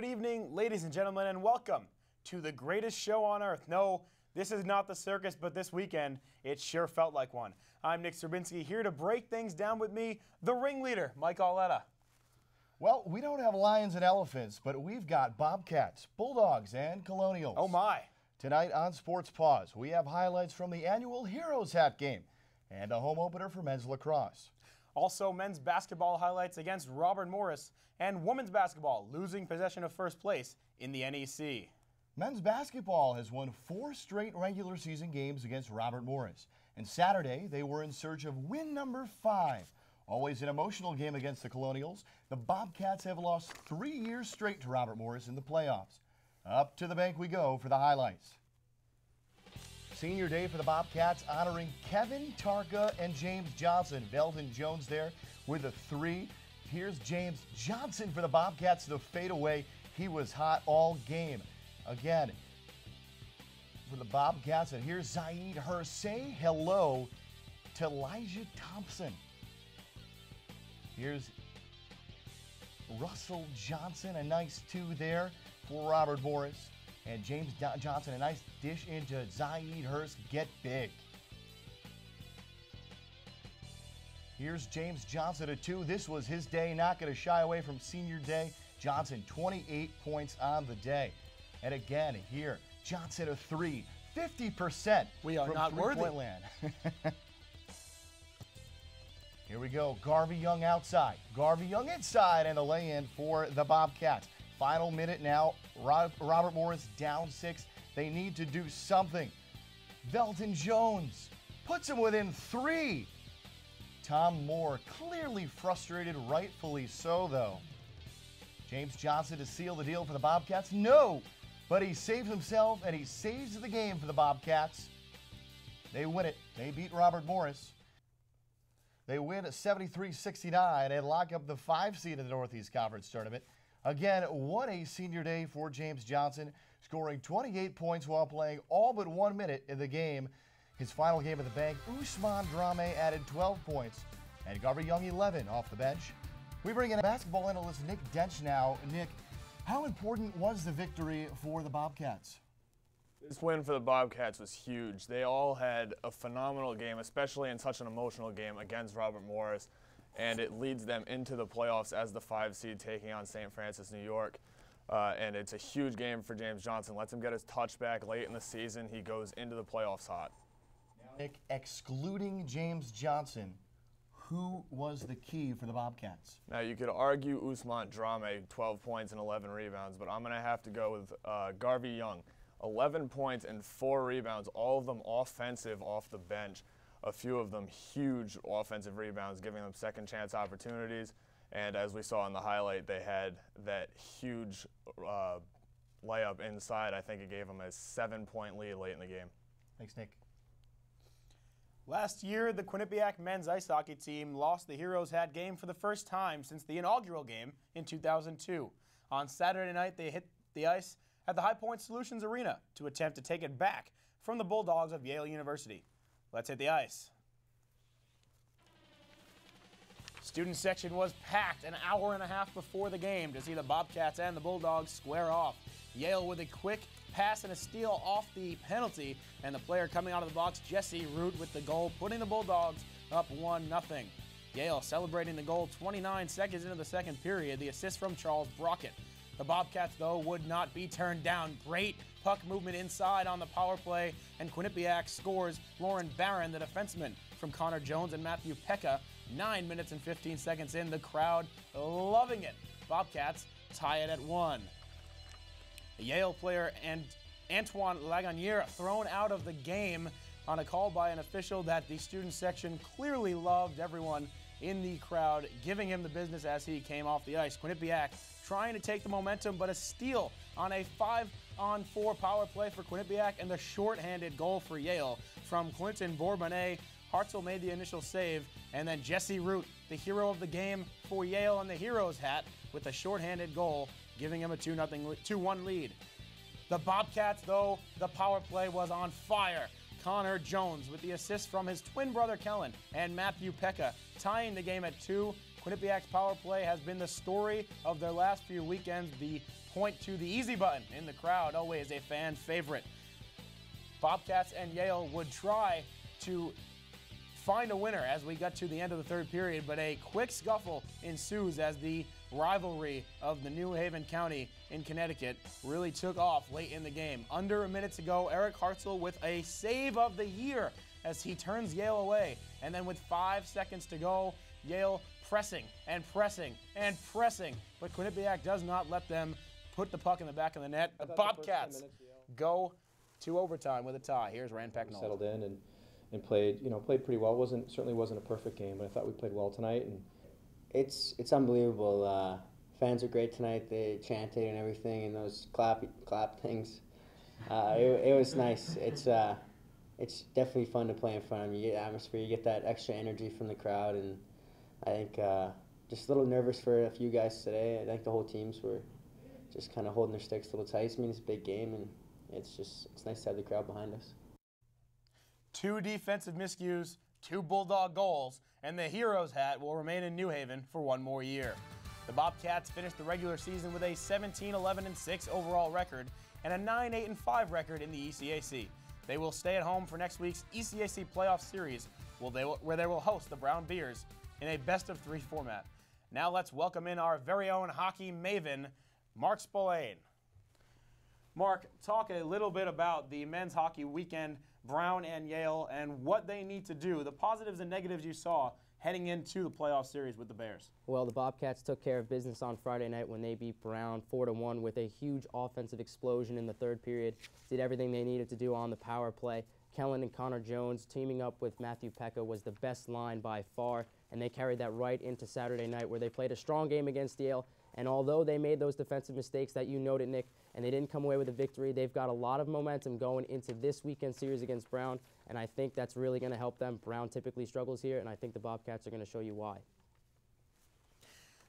Good evening, ladies and gentlemen, and welcome to the greatest show on earth. No, this is not the circus, but this weekend, it sure felt like one. I'm Nick Serbinski, here to break things down with me, the ringleader, Mike Auletta. Well, we don't have lions and elephants, but we've got bobcats, bulldogs, and colonials. Oh my. Tonight on Sports Paws, we have highlights from the annual Heroes Hat game and a home opener for men's lacrosse. Also, men's basketball highlights against Robert Morris, and women's basketball losing possession of first place in the NEC. Men's basketball has won 4 straight regular season games against Robert Morris. And Saturday, they were in search of win number 5. Always an emotional game against the Colonials, the Bobcats have lost 3 years straight to Robert Morris in the playoffs. Up to the bank we go for the highlights. Senior day for the Bobcats, honoring Kevin Tarka and James Johnson. Veldon Jones there with a 3. Here's James Johnson for the Bobcats, the fadeaway. He was hot all game. Again, for the Bobcats, and here's Zaid Hur. Say hello to Elijah Thompson. Here's Russell Johnson, a nice 2 there for Robert Morris. And James Johnson, a nice dish into Zaid Hurst. Get big. Here's James Johnson, a 2. This was his day, not going to shy away from senior day. Johnson, 28 points on the day. And again, here, Johnson, a 3. 50%. We are from not worthy. Land. Here we go. Garvey Young outside. Garvey Young inside, and the lay-in for the Bobcats. Final minute now. Robert Morris down 6. They need to do something. Veldon Jones puts him within 3. Tom Moore clearly frustrated, rightfully so, though. James Johnson to seal the deal for the Bobcats. No, but he saves himself, and he saves the game for the Bobcats. They win it. They beat Robert Morris. They win 73-69 and lock up the 5 seed in the Northeast Conference Tournament. Again, what a senior day for James Johnson, scoring 28 points while playing all but 1 minute in the game. His final game of the bank, Usman Drame added 12 points, and Garvey Young 11 off the bench. We bring in basketball analyst Nick Dench now. Nick, how important was the victory for the Bobcats? This win for the Bobcats was huge. They all had a phenomenal game, especially in such an emotional game against Robert Morris. And it leads them into the playoffs as the 5 seed taking on St. Francis, New York. And it's a huge game for James Johnson. Lets him get his touchback late in the season. He goes into the playoffs hot. Now, Nick, excluding James Johnson, who was the key for the Bobcats? Now, you could argue Usman Drame, 12 points and 11 rebounds, but I'm going to have to go with Garvey Young. 11 points and 4 rebounds, all of them offensive off the bench. A few of them huge offensive rebounds, giving them second chance opportunities. And as we saw in the highlight, they had that huge layup inside. I think it gave them a 7-point lead late in the game. Thanks, Nick. Last year, the Quinnipiac men's ice hockey team lost the Heroes Hat game for the first time since the inaugural game in 2002. On Saturday night, they hit the ice at the High Point Solutions Arena to attempt to take it back from the Bulldogs of Yale University. Let's hit the ice. Student section was packed an hour and a half before the game to see the Bobcats and the Bulldogs square off. Yale with a quick pass and a steal off the penalty, and the player coming out of the box, Jesse Root, with the goal, putting the Bulldogs up 1-0. Yale celebrating the goal 29 seconds into the second period, the assist from Charles Brockett. The Bobcats, though, would not be turned down. Great puck movement inside on the power play, and Quinnipiac scores. Lauren Barron, the defenseman, from Connor Jones and Matthew Pekka. 9 minutes and 15 seconds in, the crowd loving it. Bobcats tie it at 1. The Yale player and Antoine Lagonier thrown out of the game on a call by an official that the student section clearly loved. Everyone in the crowd giving him the business as he came off the ice. Quinnipiac trying to take the momentum, but a steal on a 5-on-4 power play for Quinnipiac, and the shorthanded goal for Yale from Clinton Bourbonnais. Hartzell made the initial save, and then Jesse Root, the hero of the game for Yale on the Heroes Hat, with a shorthanded goal, giving him a 2-1 lead. The Bobcats, though, the power play was on fire. Connor Jones with the assist from his twin brother Kellen and Matthew Pekka, tying the game at 2. Quinnipiac's power play has been the story of their last few weekends. The point to the easy button in the crowd, always a fan favorite. Bobcats and Yale would try to find a winner as we got to the end of the third period, but a quick scuffle ensues as the rivalry of the New Haven County in Connecticut really took off late in the game. Under a minute to go, Eric Hartzell with a save of the year as he turns Yale away. And then with 5 seconds to go, Yale pressing and pressing and pressing, but Quinnipiac does not let them put the puck in the back of the net. The Bobcats go to overtime with a tie. Here's Rand Pecknold. Settled in and played pretty well. Certainly wasn't a perfect game, but I thought we played well tonight. And it's unbelievable. Fans are great tonight. They chanted and everything, and those clap things. It was nice. It's definitely fun to play in front of them. You get atmosphere, you get that extra energy from the crowd, and I think just a little nervous for a few guys today. I think the whole teams were just kind of holding their sticks a little tight. I mean, it's a big game, and it's nice to have the crowd behind us. 2 defensive miscues, 2 Bulldog goals, and the Heroes hat will remain in New Haven for 1 more year. The Bobcats finished the regular season with a 17-11-6 overall record and a 9-8-5 record in the ECAC. They will stay at home for next week's ECAC playoff series, where they will host the Brown Bears in a best-of-3 format. Now let's welcome in our very own hockey maven, Mark Spillane. Mark, talk a little bit about the men's hockey weekend, Brown and Yale, and what they need to do, the positives and negatives you saw heading into the playoff series with the Bears. Well, the Bobcats took care of business on Friday night when they beat Brown 4-1 with a huge offensive explosion in the third period. Did everything they needed to do on the power play. Kellen and Connor Jones teaming up with Matthew Pekka was the best line by far, and they carried that right into Saturday night where they played a strong game against Yale. And although they made those defensive mistakes that you noted, Nick, and they didn't come away with a victory, they've got a lot of momentum going into this weekend series against Brown, and I think that's really going to help them. Brown typically struggles here, and I think the Bobcats are going to show you why.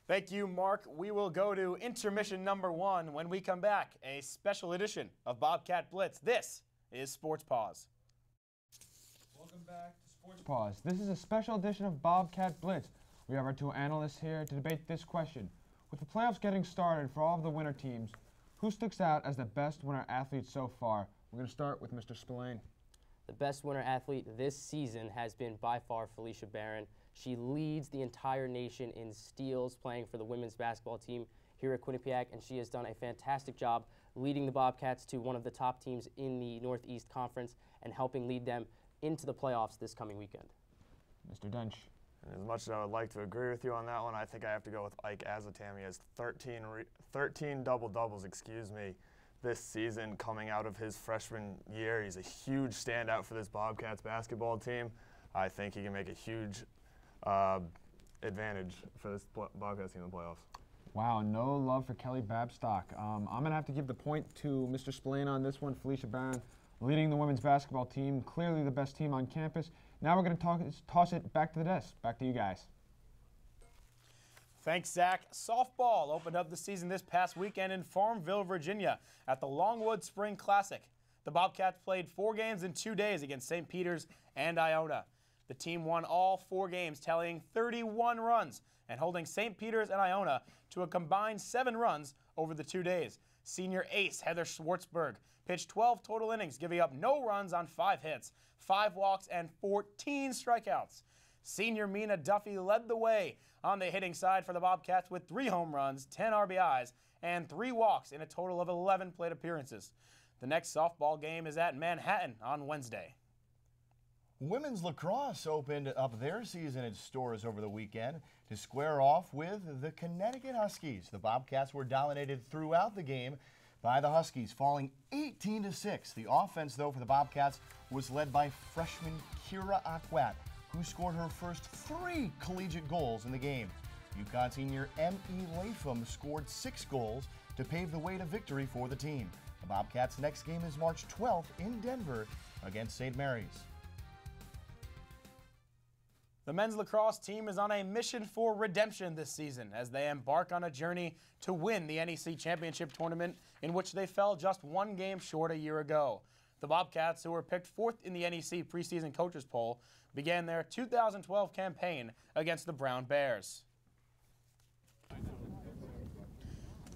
Thank you, Mark. We will go to intermission number 1 when we come back, a special edition of Bobcat Blitz. This is Sports Paws. Welcome back to Sports Paws. This is a special edition of Bobcat Blitz. We have our 2 analysts here to debate this question. With the playoffs getting started for all of the winter teams, who sticks out as the best winter athlete so far? We're going to start with Mr. Spillane. The best winter athlete this season has been by far Felicia Barron. She leads the entire nation in steals playing for the women's basketball team here at Quinnipiac, and she has done a fantastic job leading the Bobcats to one of the top teams in the Northeast Conference and helping lead them into the playoffs this coming weekend. Mr. Dench. And as much as I would like to agree with you on that one, I think I have to go with Ike Azatami. He has 13 double-doubles, this season coming out of his freshman year. He's a huge standout for this Bobcats basketball team. I think he can make a huge advantage for this Bobcats team in the playoffs. Wow, no love for Kelly Babstock. I'm going to have to give the point to Mr. Spillane on this one. Felicia Barron leading the women's basketball team, clearly the best team on campus. Now we're going to toss it back to the desk. Back to you guys. Thanks, Zach. Softball opened up the season this past weekend in Farmville, Virginia at the Longwood Spring Classic. The Bobcats played 4 games in 2 days against St. Peter's and Iona. The team won all 4 games, tallying 31 runs and holding St. Peter's and Iona to a combined 7 runs over the 2 days. Senior ace Heather Schwartzberg pitched 12 total innings, giving up no runs on 5 hits, 5 walks, and 14 strikeouts. Senior Mina Duffy led the way on the hitting side for the Bobcats with 3 home runs, 10 RBIs, and 3 walks in a total of 11 plate appearances. The next softball game is at Manhattan on Wednesday. Women's lacrosse opened up their season at Stores over the weekend to square off with the Connecticut Huskies. The Bobcats were dominated throughout the game by the Huskies, falling 18-6. The offense, though, for the Bobcats was led by freshman Kira Aquat, who scored her first 3 collegiate goals in the game. UConn senior M.E. Latham scored 6 goals to pave the way to victory for the team. The Bobcats' next game is March 12th in Denver against St. Mary's. The men's lacrosse team is on a mission for redemption this season as they embark on a journey to win the NEC Championship Tournament, in which they fell just 1 game short a year ago. The Bobcats, who were picked 4th in the NEC preseason coaches poll, began their 2012 campaign against the Brown Bears.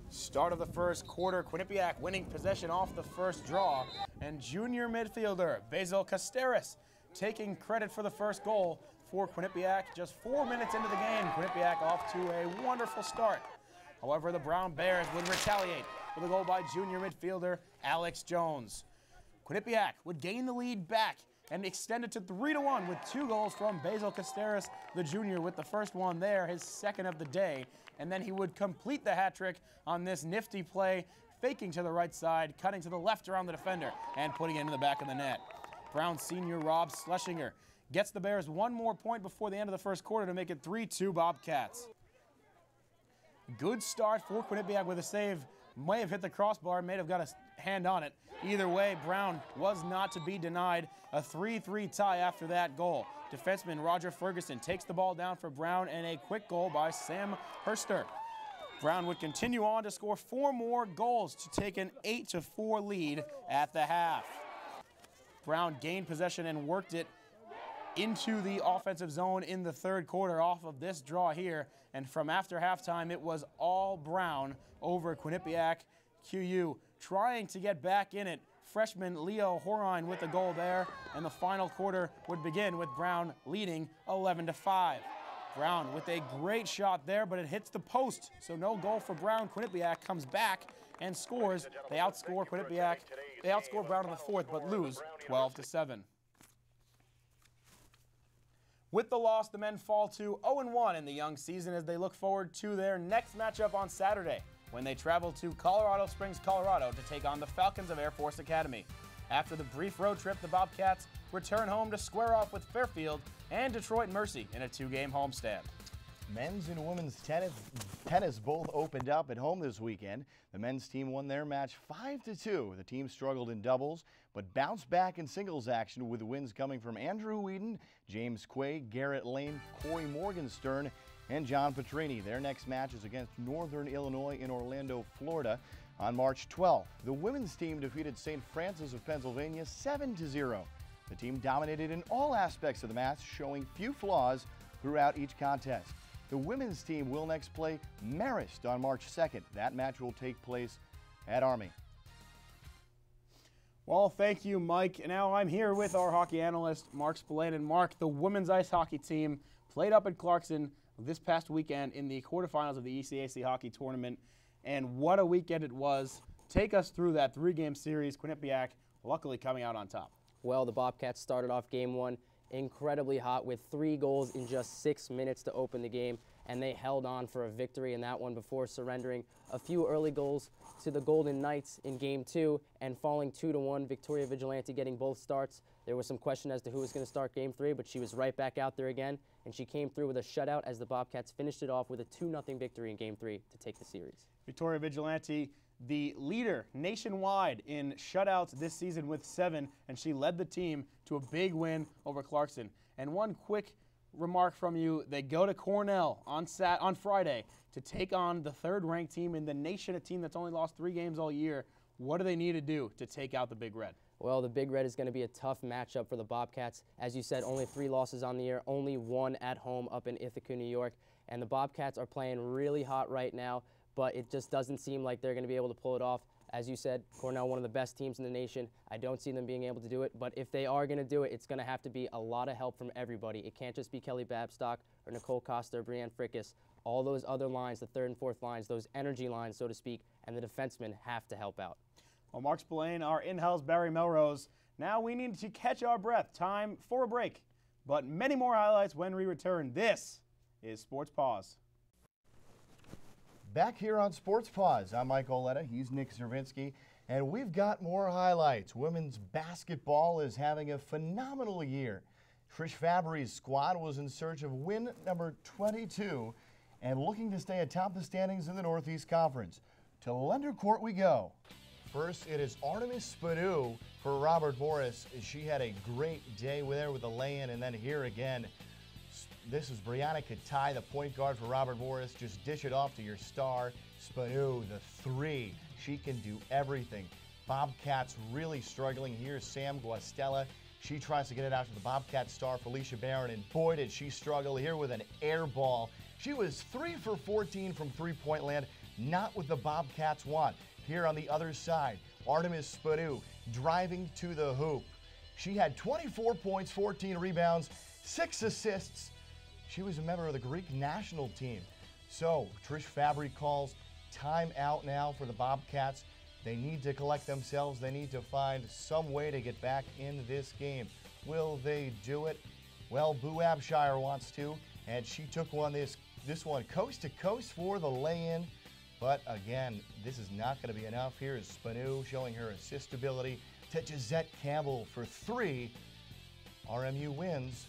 Start of the first quarter, Quinnipiac winning possession off the first draw, and junior midfielder Basil Casteres taking credit for the first goal for Quinnipiac. Just 4 minutes into the game, Quinnipiac off to a wonderful start. However, the Brown Bears would retaliate with a goal by junior midfielder Alex Jones. Quinnipiac would gain the lead back and extend it to 3-1 with 2 goals from Basil Casteres, the junior, with the first one there, his second of the day. And then he would complete the hat trick on this nifty play, faking to the right side, cutting to the left around the defender, and putting it into the back of the net. Brown senior Rob Schlesinger gets the Bears 1 more point before the end of the first quarter to make it 3-2 Bobcats. Good start for Quinnipiac with a save. May have hit the crossbar, may have got a hand on it. Either way, Brown was not to be denied. A 3-3 tie after that goal. Defenseman Roger Ferguson takes the ball down for Brown, and a quick goal by Sam Herster. Brown would continue on to score 4 more goals to take an 8-4 lead at the half. Brown gained possession and worked it into the offensive zone in the third quarter off of this draw here. And from after halftime, it was all Brown over Quinnipiac. QU trying to get back in it. Freshman Leo Horine with the goal there. And the final quarter would begin with Brown leading 11-5. Brown with a great shot there, but it hits the post. So no goal for Brown. Quinnipiac comes back and scores. They outscore Quinnipiac. They outscore Brown in the fourth, but lose 12-7. With the loss, the men fall to 0-1 in the young season as they look forward to their next matchup on Saturday, when they travel to Colorado Springs, Colorado to take on the Falcons of Air Force Academy. After the brief road trip, the Bobcats return home to square off with Fairfield and Detroit Mercy in a 2-game homestand. Men's and women's tennis both opened up at home this weekend. The men's team won their match 5-2. The team struggled in doubles, but bounced back in singles action with wins coming from Andrew Whedon, James Quay, Garrett Lane, Corey Morgenstern, and John Petrini. Their next match is against Northern Illinois in Orlando, Florida on March 12th. The women's team defeated St. Francis of Pennsylvania 7-0. The team dominated in all aspects of the match, showing few flaws throughout each contest. The women's team will next play Marist on March 2nd. That match will take place at Army. Well, thank you, Mike. And now I'm here with our hockey analyst, Mark Spillane. And Mark, the women's ice hockey team played up in Clarkson this past weekend in the quarterfinals of the ECAC hockey tournament. And what a weekend it was. Take us through that 3-game series, Quinnipiac luckily coming out on top. Well, the Bobcats started off game 1 incredibly hot with 3 goals in just 6 minutes to open the game, and they held on for a victory in that one before surrendering a few early goals to the Golden Knights in game 2 and falling 2-1. Victoria Vigilante getting both starts. There was some question as to who was going to start game 3, but she was right back out there again, and she came through with a shutout as the Bobcats finished it off with a 2-0 victory in game 3 to take the series. Victoria Vigilante, the leader nationwide in shutouts this season with 7, and she led the team to a big win over Clarkson. And one quick remark from you, they go to Cornell on Friday to take on the 3rd-ranked team in the nation, a team that's only lost 3 games all year. What do they need to do to take out the Big Red? Well, the Big Red is going to be a tough matchup for the Bobcats. As you said, only 3 losses on the year, only 1 at home up in Ithaca, New York. And the Bobcats are playing really hot right now, but it just doesn't seem like they're going to be able to pull it off. As you said, Cornell, one of the best teams in the nation. I don't see them being able to do it, but if they are going to do it, it's going to have to be a lot of help from everybody. It can't just be Kelly Babstock or Nicole Costa or Brianne Frickus. All those other lines, the 3rd and 4th lines, those energy lines, so to speak, and the defensemen have to help out. Well, Mark Spillane, our in-house Barry Melrose. Now we need to catch our breath. Time for a break, but many more highlights when we return. This is Sports Paws. Back here on Sports Paws, I'm Mike Oletta, he's Nick Zervinsky, and we've got more highlights. Women's basketball is having a phenomenal year. Trish Fabry's squad was in search of win number 22 and looking to stay atop the standings in the Northeast Conference. To Lender Court we go. First, it is Artemis Spadu for Robert Morris. She had a great day there with the lay-in, and then here again, this is Brianna Katai, the point guard for Robert Morris. Just dish it off to your star, Spadu, the 3. She can do everything. Bobcats really struggling. Here's Sam Guastella. She tries to get it out to the Bobcat star, Felicia Barron, and boy, did she struggle here with an air ball. She was 3 for 14 from three-point land. not what the Bobcats want. Here on the other side, Artemis Spanu driving to the hoop. She had 24 points, 14 rebounds, 6 assists. She was a member of the Greek national team. So Trish Fabry calls timeout now for the Bobcats. They need to collect themselves. They need to find some way to get back in this game. Will they do it? Well, Boo Abshire wants to, and she took this one coast to coast for the lay-in. But again, this is not going to be enough. Here is Spanu showing her assist ability to Gisette Campbell for 3. RMU wins.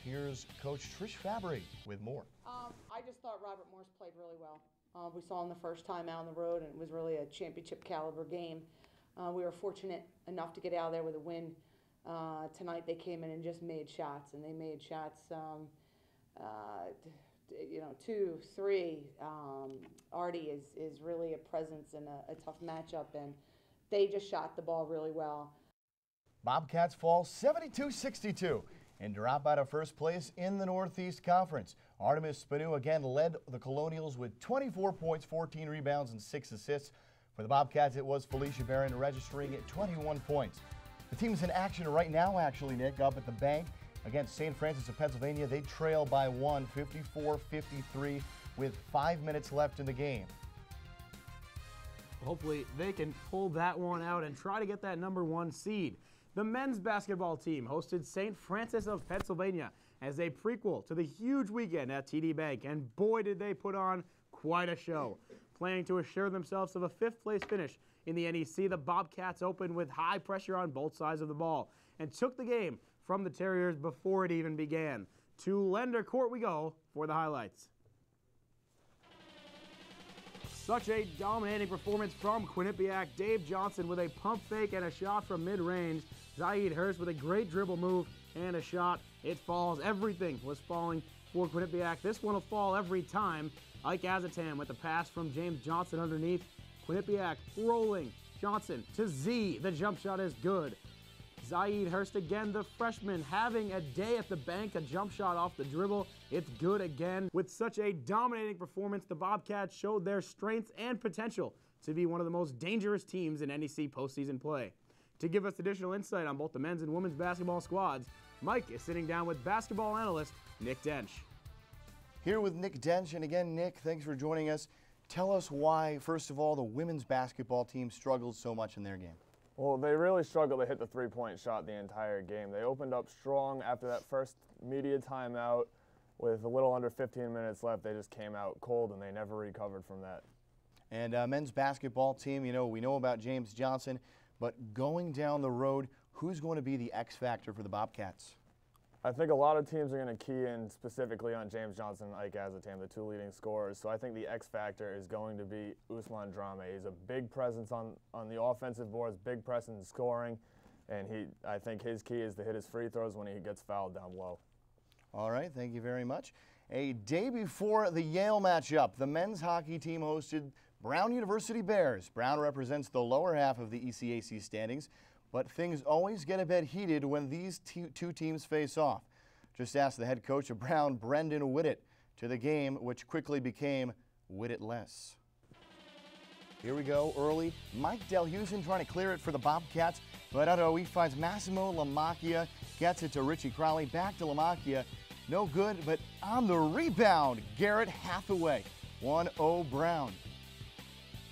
Here's Coach Trish Fabry with more. I just thought Robert Morris played really well. We saw him the first time out on the road, and it was really a championship caliber game. We were fortunate enough to get out of there with a win. Tonight they came in and just made shots, and they made shots, 2, 3. Artie is really a presence in a tough matchup, and they just shot the ball really well. Bobcats fall 72-62 and drop out of first place in the Northeast Conference. Artemis Spanu again led the Colonials with 24 points, 14 rebounds, and 6 assists. For the Bobcats, it was Felicia Barron registering at 21 points. The team is in action right now, actually, Nick, up at the bank against St. Francis of Pennsylvania. They trail by 1, 54-53, with 5 minutes left in the game. Hopefully they can pull that one out and try to get that #1 seed. The men's basketball team hosted St. Francis of Pennsylvania as a prequel to the huge weekend at TD Bank, and boy did they put on quite a show. Planning to assure themselves of a 5th place finish in the NEC, the Bobcats opened with high pressure on both sides of the ball and took the game from the Terriers before it even began. To Lender Court we go for the highlights. Such a dominating performance from Quinnipiac. Dave Johnson with a pump fake and a shot from mid-range. Zaid Hurst with a great dribble move and a shot. It falls. Everything was falling for Quinnipiac. This one will fall every time. Ike Azatam with the pass from James Johnson underneath. Quinnipiac rolling. Johnson to Z. The jump shot is good. Zaid Hurst again, the freshman, having a day at the bank. A jump shot off the dribble. It's good again. With such a dominating performance, the Bobcats showed their strengths and potential to be one of the most dangerous teams in NEC postseason play. To give us additional insight on both the men's and women's basketball squads, Mike is sitting down with basketball analyst Nick Dench. Here with Nick Dench, and again, Nick, thanks for joining us. Tell us why, first of all, the women's basketball team struggled so much in their game. Well, they really struggled to hit the three-point shot the entire game. They opened up strong after that first media timeout. With a little under 15 minutes left, they just came out cold, and they never recovered from that. And men's basketball team, we know about James Johnson, but going down the road, who's going to be the X factor for the Bobcats? I think a lot of teams are going to key in specifically on James Johnson and Ike Azatam, the 2 leading scorers. So I think the X factor is going to be Usman Drame. He's a big presence on the offensive boards, big presence in scoring, and I think his key is to hit his free throws when he gets fouled down low. All right, thank you very much. A day before the Yale matchup, the men's hockey team hosted Brown University Bears. Brown represents the lower half of the ECAC standings, but things always get a bit heated when these two teams face off. Just ask the head coach of Brown, Brendan Whittet, to the game, which quickly became Whittet-less. Here we go early. Mike Delhusen trying to clear it for the Bobcats, but he finds Massimo Lamacchia, gets it to Richie Crowley, back to Lamacchia. No good, but on the rebound, Garrett Hathaway. 1-0 Brown.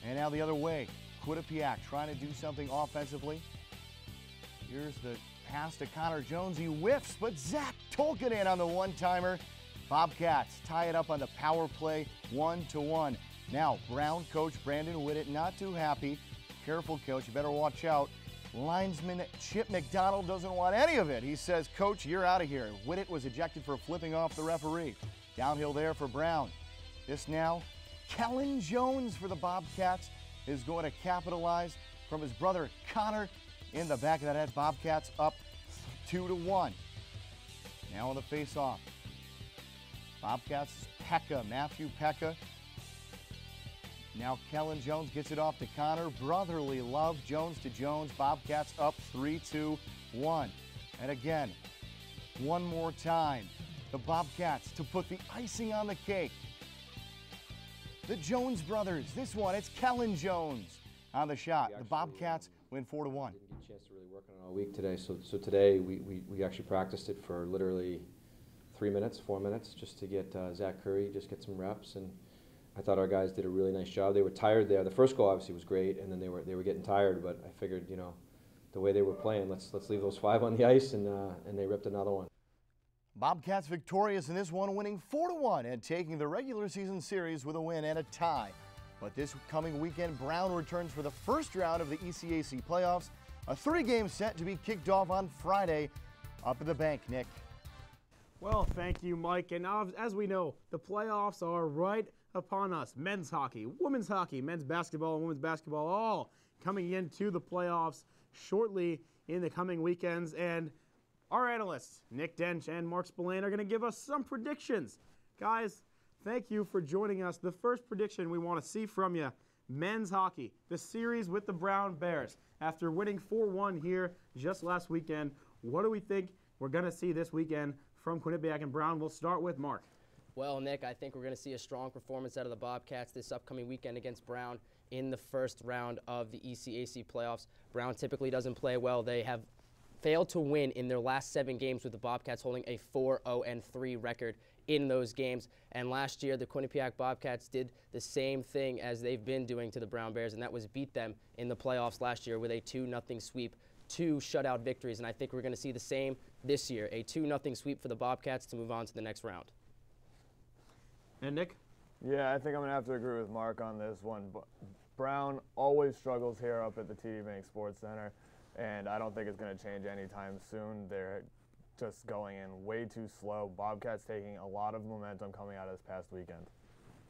And now the other way, Quinnipiac trying to do something offensively. Here's the pass to Connor Jones. He whiffs, but Zach Tolkinen on the one-timer. Bobcats tie it up on the power play, 1-1. Now, Brown coach Brandon Whittet not too happy. Careful, coach, you better watch out. Linesman Chip McDonald doesn't want any of it. He says, Coach, you're out of here. Whittet was ejected for flipping off the referee. Downhill there for Brown. This now, Kellen Jones for the Bobcats is going to capitalize from his brother Connor in the back of that net. Bobcats up 2-1. Now on the face-off. Bobcats, Pekka, Matthew Pekka. Now Kellen Jones gets it off to Connor. Brotherly love, Jones to Jones. Bobcats up 3-1. And again, one more time, the Bobcats to put the icing on the cake. the Jones brothers. This one, it's Kellen Jones on the shot. The Bobcats win 4-1. Didn't get a chance to really work on it all week today, so today we actually practiced it for literally 4 minutes, just to get Zach Curry, just get some reps, and I thought our guys did a really nice job. They were tired there. The first goal obviously was great, and then they were getting tired, but I figured, you know, the way they were playing, let's leave those 5 on the ice, and they ripped another one. Bobcats victorious in this one, winning 4-1 and taking the regular season series with a win and a tie. But this coming weekend, Brown returns for the first round of the ECAC playoffs, a 3-game set to be kicked off on Friday up at the bank. Nick. Well, thank you, Mike. And now, as we know, the playoffs are right upon us. Men's hockey, women's hockey, men's basketball, and women's basketball all coming into the playoffs shortly in the coming weekends. And our analysts, Nick Dench and Mark Spillane, are going to give us some predictions. Guys, thank you for joining us. The first prediction we want to see from you, men's hockey, the series with the Brown Bears. After winning 4-1 here just last weekend, what do we think we're going to see this weekend from Quinnipiac and Brown? We'll start with Mark. Well, Nick, I think we're going to see a strong performance out of the Bobcats this upcoming weekend against Brown in the first round of the ECAC playoffs. Brown typically doesn't play well. They have failed to win in their last 7 games, with the Bobcats holding a 4-0-3 record in those games. And last year, the Quinnipiac Bobcats did the same thing as they've been doing to the Brown Bears, and that was beat them in the playoffs last year with a 2-0 sweep, 2 shutout victories. And I think we're going to see the same this year, a 2-0 sweep for the Bobcats to move on to the next round. And Nick? Yeah, I think I'm going to have to agree with Mark on this one. Brown always struggles here up at the TD Bank Sports Center, and I don't think it's going to change anytime soon. They're just going in way too slow. Bobcats taking a lot of momentum coming out of this past weekend.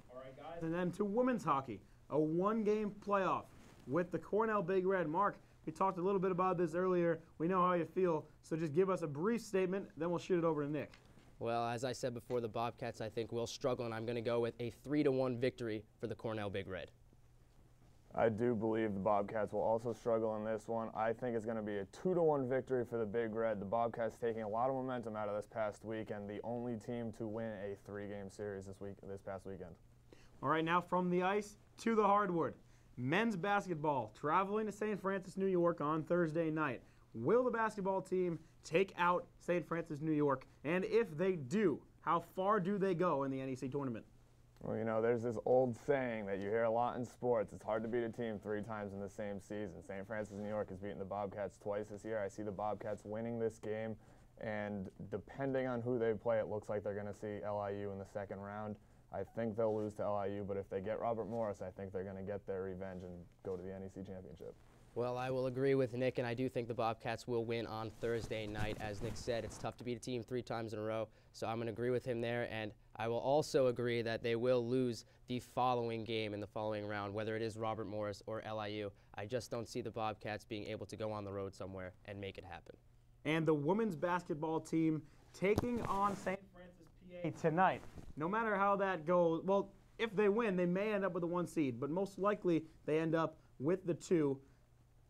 All right, guys. And then to women's hockey, a 1-game playoff with the Cornell Big Red. Mark, we talked a little bit about this earlier. We know how you feel, so just give us a brief statement, then we'll shoot it over to Nick. Well, as I said before, the Bobcats, I think, will struggle, and I'm going to go with a 3-1 victory for the Cornell Big Red. I do believe the Bobcats will also struggle in this one. I think it's going to be a 2-1 victory for the Big Red. The Bobcats taking a lot of momentum out of this past week, and the only team to win a 3-game series this past weekend. All right, now from the ice to the hardwood. Men's basketball traveling to St. Francis, New York on Thursday night. Will the basketball team take out St. Francis, New York? And if they do, how far do they go in the NEC tournament? Well, you know, there's this old saying that you hear a lot in sports. It's hard to beat a team 3 times in the same season. St. Francis, New York has beaten the Bobcats twice this year. I see the Bobcats winning this game, and depending on who they play, it looks like they're going to see LIU in the second round. I think they'll lose to LIU, but if they get Robert Morris, I think they're going to get their revenge and go to the NEC championship. Well, I will agree with Nick, and I do think the Bobcats will win on Thursday night. As Nick said, it's tough to beat a team 3 times in a row, so I'm going to agree with him there, and I will also agree that they will lose the following game in the following round, whether it is Robert Morris or LIU. I just don't see the Bobcats being able to go on the road somewhere and make it happen. And the women's basketball team taking on St. Francis, PA tonight. No matter how that goes, well, if they win, they may end up with a 1 seed, but most likely they end up with the 2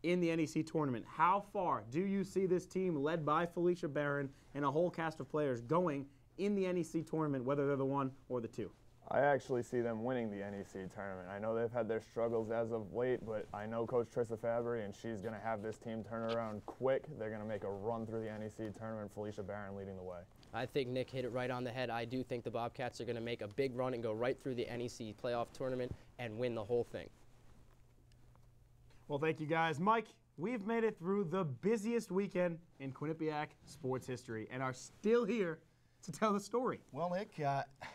in the NEC tournament. How far do you see this team led by Felicia Barron and a whole cast of players going in the NEC tournament, whether they're the 1 or the 2? I actually see them winning the NEC tournament. I know they've had their struggles as of late, but I know Coach Trissa Fabry, and she's going to have this team turn around quick. They're going to make a run through the NEC tournament, Felicia Barron leading the way. I think Nick hit it right on the head. I do think the Bobcats are going to make a big run and go right through the NEC playoff tournament and win the whole thing. Well, thank you, guys. Mike, we've made it through the busiest weekend in Quinnipiac sports history and are still here to tell the story. Well, Nick,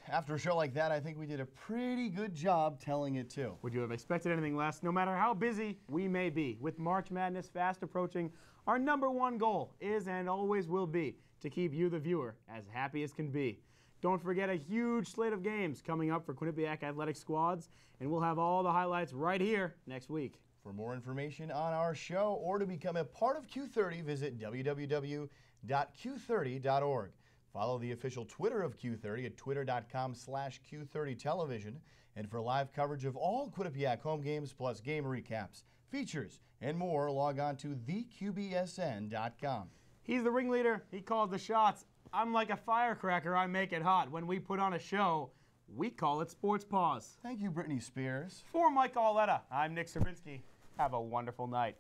after a show like that, I think we did a pretty good job telling it, too. Would you have expected anything less? No matter how busy we may be, with March Madness fast approaching, our #1 goal is and always will be to keep you, the viewer, as happy as can be. Don't forget a huge slate of games coming up for Quinnipiac athletic squads, and we'll have all the highlights right here next week. For more information on our show or to become a part of Q30, visit www.q30.org. Follow the official Twitter of Q30 at twitter.com/Q30television. And for live coverage of all Quinnipiac home games plus game recaps, features, and more, log on to theqbsn.com. He's the ringleader. He calls the shots. I'm like a firecracker. I make it hot. When we put on a show, We call it Sports Paws. Thank you, Brittany Spears. For Mike Auletta, I'm Nick Serbinsky. Have a wonderful night.